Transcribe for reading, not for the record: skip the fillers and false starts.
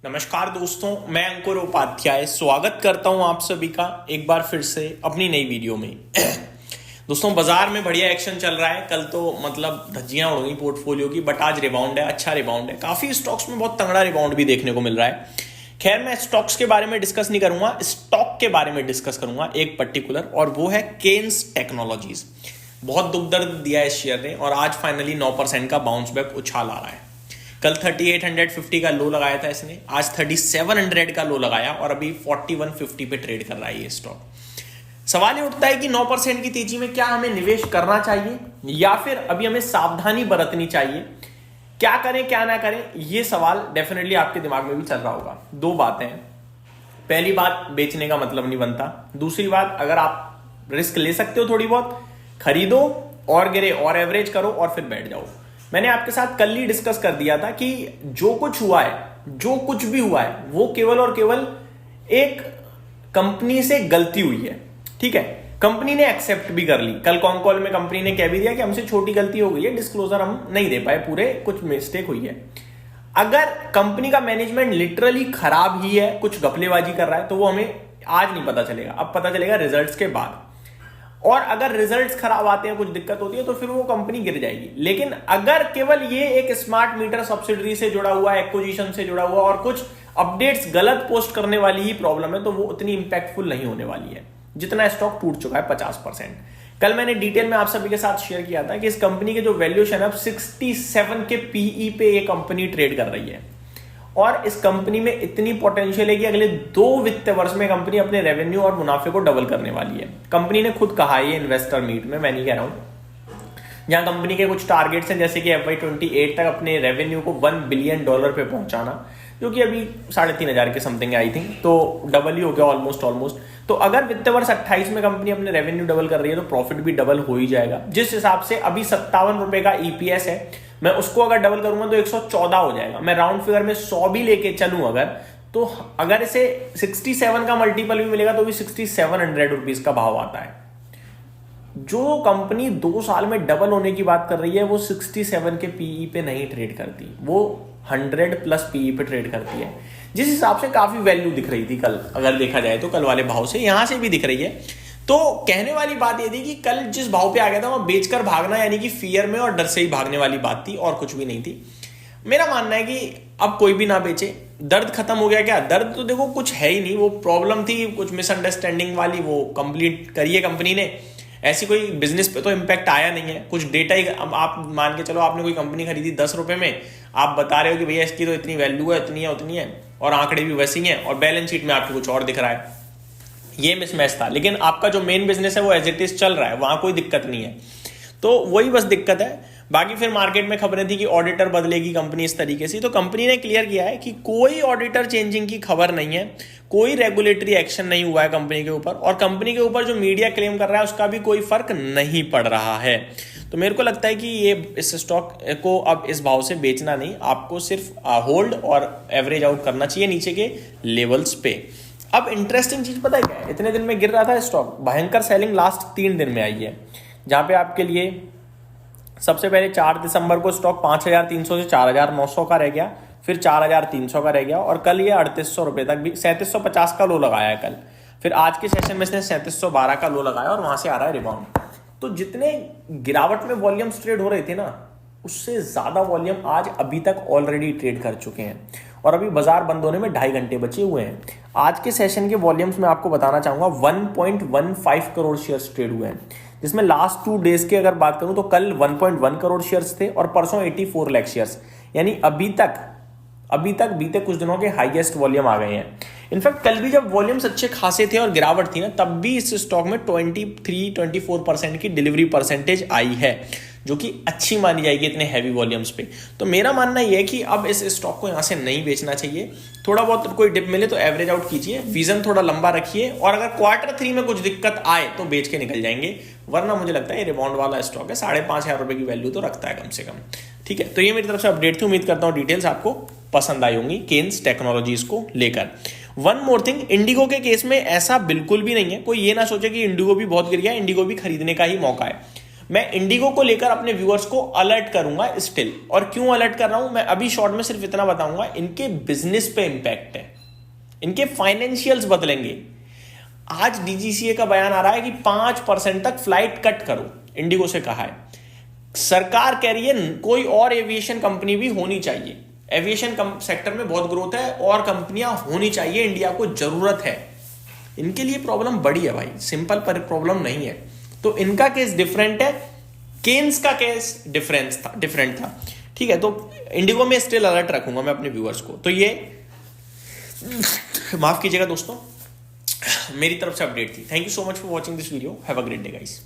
नमस्कार दोस्तों, मैं अंकुर उपाध्याय स्वागत करता हूं आप सभी का एक बार फिर से अपनी नई वीडियो में। दोस्तों, बाजार में बढ़िया एक्शन चल रहा है। कल तो मतलब धज्जियां उड़ गई पोर्टफोलियो की, बट आज रिबाउंड है, अच्छा रिबाउंड है। काफी स्टॉक्स में बहुत तगड़ा रिबाउंड भी देखने को मिल रहा है। खैर, मैं स्टॉक्स के बारे में डिस्कस नहीं करूंगा, स्टॉक के बारे में डिस्कस करूंगा एक पर्टिकुलर, और वो है केन्स टेक्नोलॉजीज। बहुत दुख दर्द दिया है इस शेयर ने और आज फाइनली 9% का बाउंस बैक उछाल आ रहा है। कल 3850 का लो लगाया था इसने, आज 3700 का लो लगाया और अभी 4150 पे ट्रेड कर रहा है ये स्टॉक। सवाल ये उठता है कि 9% की तेजी में क्या हमें निवेश करना चाहिए या फिर अभी हमें सावधानी बरतनी चाहिए, क्या करें क्या ना करें, ये सवाल डेफिनेटली आपके दिमाग में भी चल रहा होगा। दो बातें हैं। पहली बात, बेचने का मतलब नहीं बनता। दूसरी बात, अगर आप रिस्क ले सकते हो थोड़ी बहुत, खरीदो और गिरे और एवरेज करो और फिर बैठ जाओ। मैंने आपके साथ कल ही डिस्कस कर दिया था कि जो कुछ हुआ है, जो कुछ भी हुआ है, वो केवल और केवल एक कंपनी से गलती हुई है। ठीक है, कंपनी ने एक्सेप्ट भी कर ली। कल कॉन कॉल में कंपनी ने कह भी दिया कि हमसे छोटी गलती हो गई है, डिस्क्लोजर हम नहीं दे पाए पूरे, कुछ मिस्टेक हुई है। अगर कंपनी का मैनेजमेंट लिटरली खराब ही है, कुछ घपलेबाजी कर रहा है, तो वो हमें आज नहीं पता चलेगा, अब पता चलेगा रिजल्ट्स के बाद। और अगर रिजल्ट्स खराब आते हैं, कुछ दिक्कत होती है, तो फिर वो कंपनी गिर जाएगी। लेकिन अगर केवल ये एक स्मार्ट मीटर सब्सिडरी से जुड़ा हुआ, एक्विजिशन से जुड़ा हुआ और कुछ अपडेट्स गलत पोस्ट करने वाली ही प्रॉब्लम है, तो वो उतनी इंपैक्टफुल नहीं होने वाली है जितना स्टॉक टूट चुका है 50%। कल मैंने डिटेल में आप सभी के साथ शेयर किया था कि इस कंपनी के जो वैल्यूएशन है, 67 के पीई पे ये कंपनी ट्रेड कर रही है और इस कंपनी में इतनी पोटेंशियल है कि अगले 2 वित्त वर्ष में कंपनी अपने रेवेन्यू और मुनाफे को डबल करने वाली है। कंपनी ने खुद कहा है ये इन्वेस्टर मीट में, मैं नहीं कह रहा हूं। जहां कंपनी के कुछ टारगेट्स हैं, जैसे कि FY28 तक अपने रेवेन्यू को $1 बिलियन पे पहुंचाना, जो कि अभी 3500 के समथिंग आई थिंक, तो डबल ही हो गया ऑलमोस्ट। तो अगर वित्त वर्ष 28 में कंपनी अपने रेवेन्यू डबल कर रही है तो प्रॉफिट भी डबल हो ही जाएगा। जिस हिसाब से अभी 57 रुपए का EPS है, मैं उसको अगर डबल करूंगा तो 114 हो जाएगा। मैं राउंड फिगर में 100 भी लेके चलूं अगर, तो अगर इसे 67 का मल्टीपल भी मिलेगा तो भी 6700 रुपीज का भाव आता है। जो कंपनी 2 साल में डबल होने की बात कर रही है, वो 67 के पीई पे नहीं ट्रेड करती, वो 100+ पीई पे ट्रेड करती है। जिस हिसाब से काफी वैल्यू दिख रही थी कल, अगर देखा जाए तो कल वाले भाव से यहां से भी दिख रही है। तो कहने वाली बात यह थी कि कल जिस भाव पे आ गया था वह बेचकर भागना, यानी कि फियर में और डर से ही भागने वाली बात थी और कुछ भी नहीं थी। मेरा मानना है कि अब कोई भी ना बेचे। दर्द खत्म हो गया क्या? दर्द तो देखो कुछ है ही नहीं, वो प्रॉब्लम थी कुछ मिसअंडरस्टैंडिंग वाली, वो कंप्लीट करी है कंपनी ने। ऐसी कोई बिजनेस पे तो इम्पैक्ट आया नहीं है, कुछ डेटा ही। अब आप मान के चलो, आपने कोई कंपनी खरीदी 10 रुपए में, आप बता रहे हो कि भैया इसकी तो इतनी वैल्यू है, इतनी है, उतनी है, और आंकड़े भी वैसी हैं, और बैलेंस शीट में आपको कुछ और दिख रहा है। ये मिसमैच था। लेकिन आपका जो मेन बिजनेस है वो एज इट इज चल रहा है, वहां कोई दिक्कत नहीं है। तो वही बस दिक्कत है। बाकी फिर मार्केट में खबरें थी कि ऑडिटर बदलेगी कंपनी इस तरीके से, तो कंपनी ने क्लियर किया है कि कोई ऑडिटर चेंजिंग की खबर नहीं है, कोई रेगुलेटरी एक्शन नहीं हुआ है कंपनी के ऊपर, और कंपनी के ऊपर जो मीडिया क्लेम कर रहा है उसका भी कोई फर्क नहीं पड़ रहा है। तो मेरे को लगता है कि ये इस स्टॉक को अब इस भाव से बेचना नहीं, आपको सिर्फ होल्ड और एवरेज आउट करना चाहिए नीचे के लेवल्स पे। अब इंटरेस्टिंग चीज पता है क्या है? इतने दिन में गिर रहा था स्टॉक, भयंकर सेलिंग लास्ट 3 दिन में आई है, जहां पे आपके लिए सबसे पहले 4 दिसंबर को स्टॉक 5300 से 4900 का रह गया, फिर 4300 का रह गया, और कल ये 3800 रुपए तक भी 3750 का लो लगाया है कल। फिर आज के सेशन में इसने 3712 का लो लगाया और वहां से आ रहा है रिबाउंड। तो जितने गिरावट में वॉल्यूम्स ट्रेड हो रहे थे ना, उससे ज्यादा वॉल्यूम आज अभी तक ऑलरेडी ट्रेड कर चुके हैं, और अभी बाजार बंद होने में 2.5 घंटे बचे हुए हैं। आज के सेशन के वॉल्यूम्स में आपको बताना चाहूंगा 1.15 करोड़ शेयर्स ट्रेड हुए हैं, जिसमें लास्ट 2 डेज की अगर बात करूं तो कल 1.1 करोड़ शेयर्स थे और परसों 84 लाख शेयर्स, यानी अभी तक बीते कुछ दिनों के हाईएस्ट वॉल्यूम आ गए हैं। इनफैक्ट कल भी जब वॉल्यूम्स अच्छे खासे थे और गिरावट थी ना, तब भी इस स्टॉक में 23-24% की डिलीवरी परसेंटेज आई है, जो कि अच्छी मानी जाएगी इतने हैवी वॉल्यूम्स पे। तो मेरा मानना यह है कि अब इस स्टॉक को यहां से नहीं बेचना चाहिए। थोड़ा बहुत कोई डिप मिले तो एवरेज आउट कीजिए, विजन थोड़ा लंबा रखिए, और अगर Q3 में कुछ दिक्कत आए तो बेच के निकल जाएंगे, वरना मुझे लगता है ये रिबाउंड वाला स्टॉक है, 5500 रुपए की वैल्यू तो रखता है कम से कम। ठीक है, तो ये मेरी तरफ से अपडेट थी। उम्मीद करता हूँ डिटेल्स आपको पसंद आई होंगी केन्स टेक्नोलॉजीज को लेकर। वन मोर थिंग, इंडिगो के केस में ऐसा बिल्कुल भी नहीं है, कोई ये ना सोचे कि इंडिगो भी बहुत गिर गया, इंडिगो भी खरीदने का ही मौका है। मैं इंडिगो को लेकर अपने व्यूअर्स को अलर्ट करूंगा स्टिल। और क्यों अलर्ट कर रहा हूं मैं अभी शॉर्ट में सिर्फ इतना बताऊंगा, इनके बिजनेस पे इंपैक्ट है, इनके फाइनेंशियल्स बदलेंगे। आज डीजीसीए का बयान आ रहा है कि 5% तक फ्लाइट कट करो, इंडिगो से कहा है। सरकार कह रही है कोई और एविएशन कंपनी भी होनी चाहिए, एविएशन सेक्टर में बहुत ग्रोथ है और कंपनियां होनी चाहिए, इंडिया को जरूरत है। इनके लिए प्रॉब्लम बड़ी है भाई, सिंपल पर प्रॉब्लम नहीं है। तो इनका केस डिफरेंट है, केन्स का केस डिफरेंट था। ठीक है, तो इंडिगो में स्टिल अलर्ट रखूंगा मैं अपने व्यूअर्स को। तो ये माफ कीजिएगा दोस्तों, मेरी तरफ से अपडेट थी। Thank you so much for watching this video. Have a great day guys.